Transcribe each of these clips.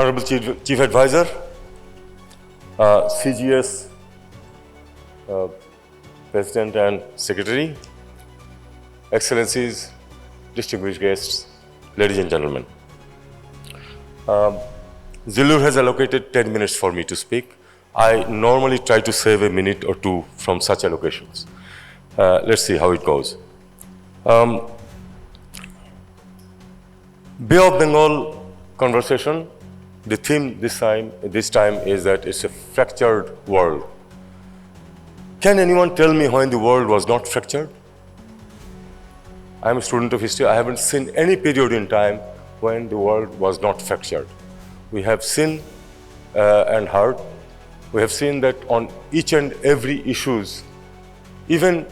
Honorable Chief Advisor, CGS President and Secretary, Excellencies, distinguished guests, ladies and gentlemen. Zillur has allocated 10 minutes for me to speak. I normally try to save a minute or two from such allocations. Let's see how it goes. Bay of Bengal conversation, the theme this time is that it's a fractured world. Can anyone tell me when the world was not fractured? I'm a student of history. I haven't seen any period in time when the world was not fractured. We have seen and heard. We have seen that on each and every issues, even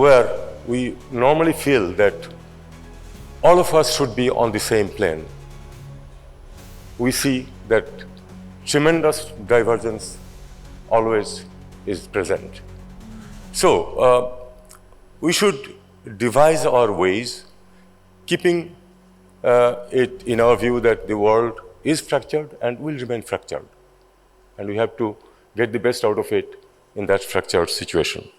where we normally feel that all of us should be on the same plane, we see that tremendous divergence always is present. So we should devise our ways, keeping it in our view that the world is fractured and will remain fractured. And we have to get the best out of it in that fractured situation.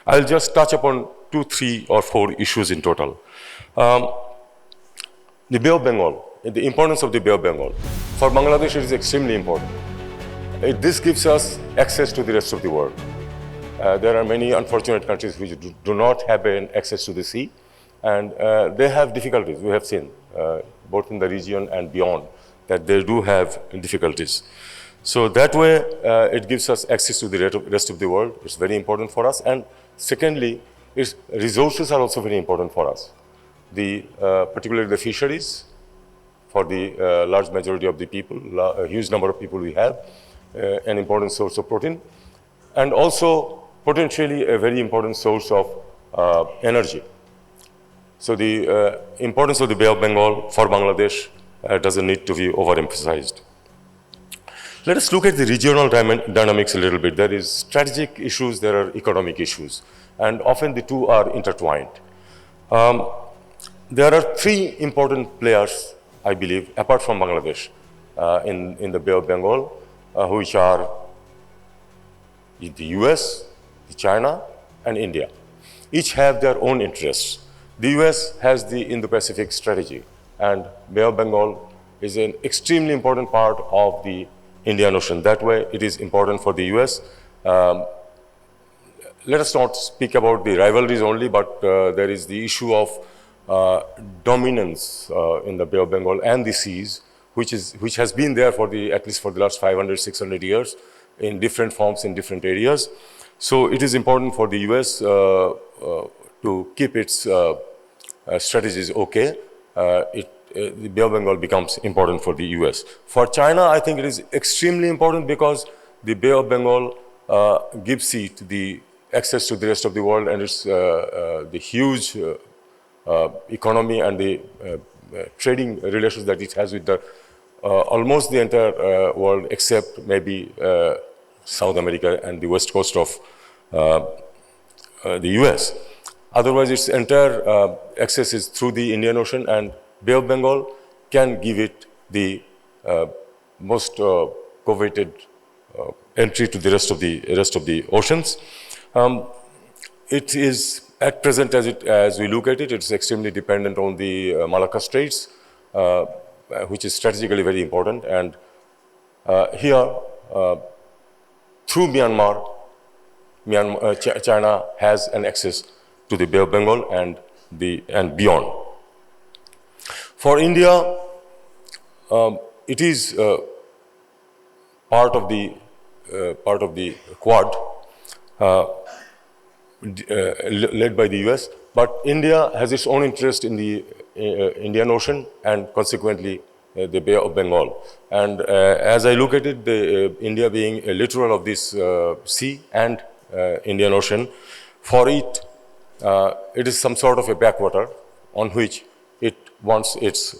I'll just touch upon 2, 3, or 4 issues in total. The Bay of Bengal, the importance of the Bay of Bengal. For Bangladesh, it is extremely important. This gives us access to the rest of the world. There are many unfortunate countries which do not have access to the sea, and they have difficulties. We have seen, both in the region and beyond, that they do have difficulties. So that way, it gives us access to the rest of the world. It's very important for us. And secondly, its resources are also very important for us. Particularly the fisheries, for the large majority of the people, a huge number of people we have, an important source of protein, and also potentially a very important source of energy. So the importance of the Bay of Bengal for Bangladesh doesn't need to be overemphasized. Let us look at the regional dynamics a little bit. There is strategic issues, there are economic issues, and often the two are intertwined. There are 3 important players, I believe, apart from Bangladesh, in the Bay of Bengal, which are the US, China, and India. Each have their own interests. The US has the Indo-Pacific strategy, and Bay of Bengal is an extremely important part of the Indian Ocean. That way, it is important for the US. Let us not speak about the rivalries only, but there is the issue of dominance in the Bay of Bengal and the seas, which has been there for at least for the last 500, 600 years in different forms in different areas. So it is important for the US to keep its strategies okay. The Bay of Bengal becomes important for the US. For China, I think it is extremely important because the Bay of Bengal gives it the access to the rest of the world, and it's the huge economy and the trading relations that it has with almost the entire world, except maybe South America and the west coast of the US. Otherwise, its entire access is through the Indian Ocean, and Bay of Bengal can give it the most coveted entry to the rest of the oceans. It is at present, as we look at it, it's extremely dependent on the Malacca Straits, which is strategically very important. And here, through Myanmar, China has an access to the Bay of Bengal and beyond. For India, it is part of the Quad, led by the US, but India has its own interest in the Indian Ocean and consequently the Bay of Bengal. And as I look at it, India being a littoral of this sea and Indian Ocean, for it, it is some sort of a backwater on which it wants its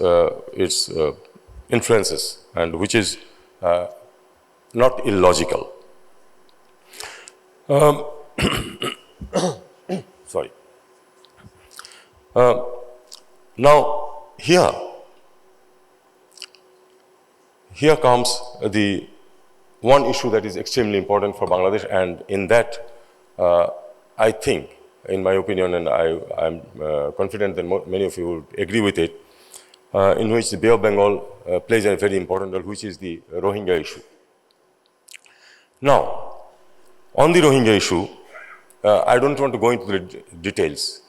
influences, and which is not illogical. Sorry. Now, here here comes the one issue that is extremely important for Bangladesh, and in that, I think, in my opinion, and I'm confident that many of you would agree with it, in which the Bay of Bengal plays a very important role, which is the Rohingya issue. Now, on the Rohingya issue, I don't want to go into the details.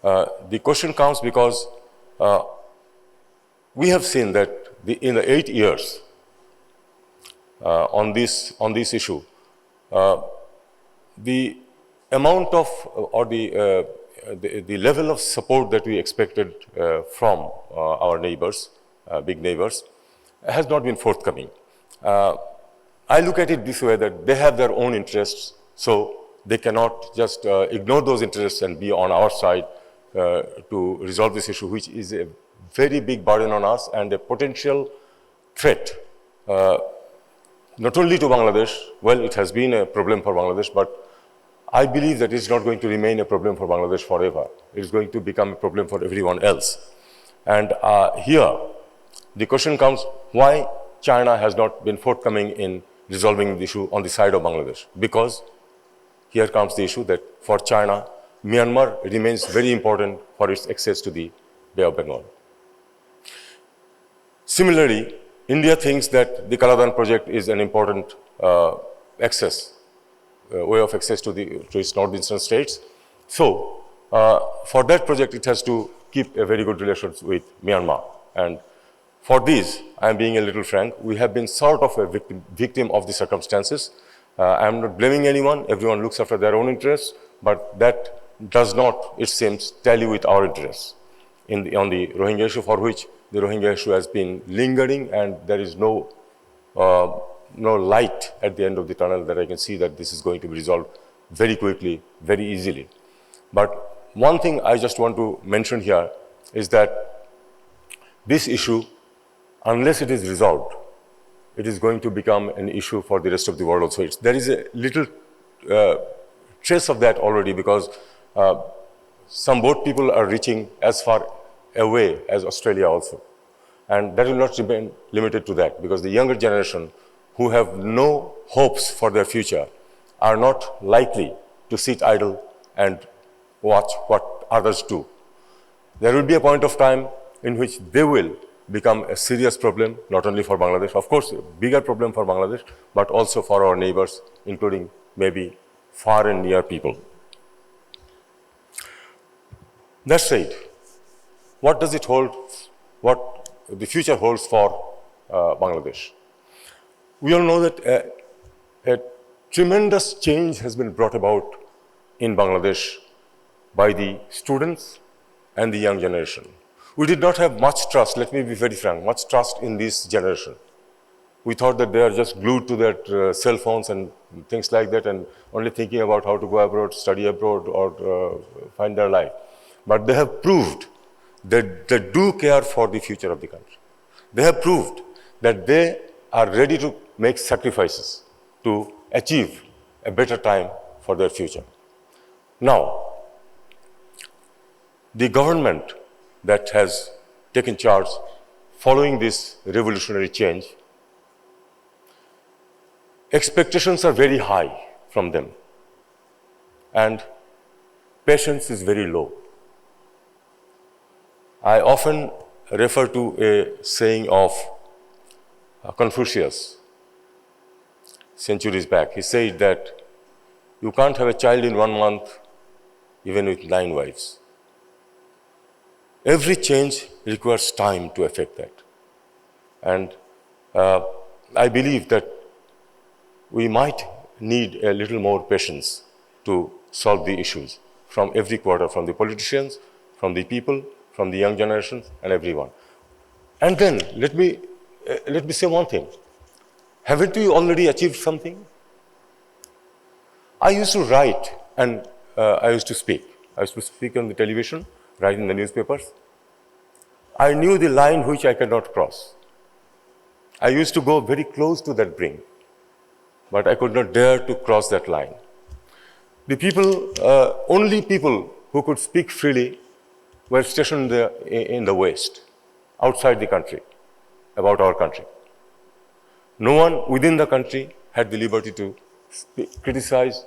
The question comes because we have seen that in the 8 years on this issue, the amount of or the level of support that we expected from our neighbors, big neighbors, has not been forthcoming. I look at it this way, that they have their own interests, so they cannot just ignore those interests and be on our side to resolve this issue, which is a very big burden on us and a potential threat, not only to Bangladesh. Well, it has been a problem for Bangladesh, but I believe that it's not going to remain a problem for Bangladesh forever. It is going to become a problem for everyone else. And here, the question comes, why China has not been forthcoming in resolving the issue on the side of Bangladesh? Because here comes the issue that for China, Myanmar remains very important for its access to the Bay of Bengal. Similarly, India thinks that the Kaladan project is an important way of access to its northeastern states. So, for that project, it has to keep a very good relations with Myanmar. And for this, I am being a little frank, we have been sort of a victim of the circumstances. I am not blaming anyone. Everyone looks after their own interests, but that does not, it seems, tally with our interests on the Rohingya issue, for which the Rohingya issue has been lingering, and there is no light at the end of the tunnel that I can see that this is going to be resolved very quickly, very easily. But one thing I just want to mention here is that this issue, unless it is resolved, it is going to become an issue for the rest of the world also. There is a little trace of that already, because some boat people are reaching as far away as Australia also. And that will not remain limited to that, because the younger generation who have no hopes for their future are not likely to sit idle and watch what others do. There will be a point of time in which they will become a serious problem, not only for Bangladesh, of course, a bigger problem for Bangladesh, but also for our neighbors, including maybe far and near people. That said, what does it hold, what the future holds for Bangladesh? We all know that a tremendous change has been brought about in Bangladesh by the students and the young generation. We did not have much trust, let me be very frank, much trust in this generation. We thought that they are just glued to their cell phones and things like that, and only thinking about how to go abroad, study abroad, or find their life. But they have proved that they do care for the future of the country. They have proved that they are ready to make sacrifices to achieve a better time for their future. Now, the government that has taken charge following this revolutionary change, expectations are very high from them, and patience is very low. I often refer to a saying of Confucius, centuries back. He said that you can't have a child in 1 month, even with 9 wives. Every change requires time to affect that. And I believe that we might need a little more patience to solve the issues from every quarter, from the politicians, from the people, from the young generations, and everyone. And then let me say one thing. Haven't we already achieved something? I used to write and I used to speak. I used to speak on the television, write in the newspapers. I knew the line which I cannot cross. I used to go very close to that brink, but I could not dare to cross that line. The people, only people who could speak freely were stationed in the West, outside the country, about our country. No one within the country had the liberty to criticize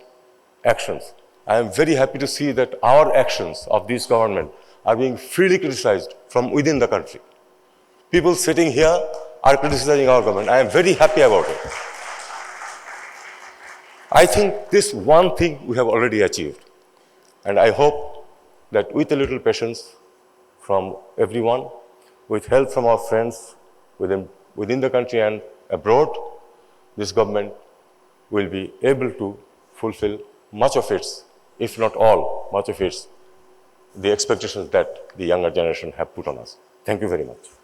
actions. I am very happy to see that our actions of this government are being freely criticized from within the country. People sitting here are criticizing our government. I am very happy about it. I think this one thing we have already achieved. And I hope that with a little patience from everyone, with help from our friends within the country and abroad, this government will be able to fulfill much of its, if not all, much of its, the expectations that the younger generation have put on us. Thank you very much.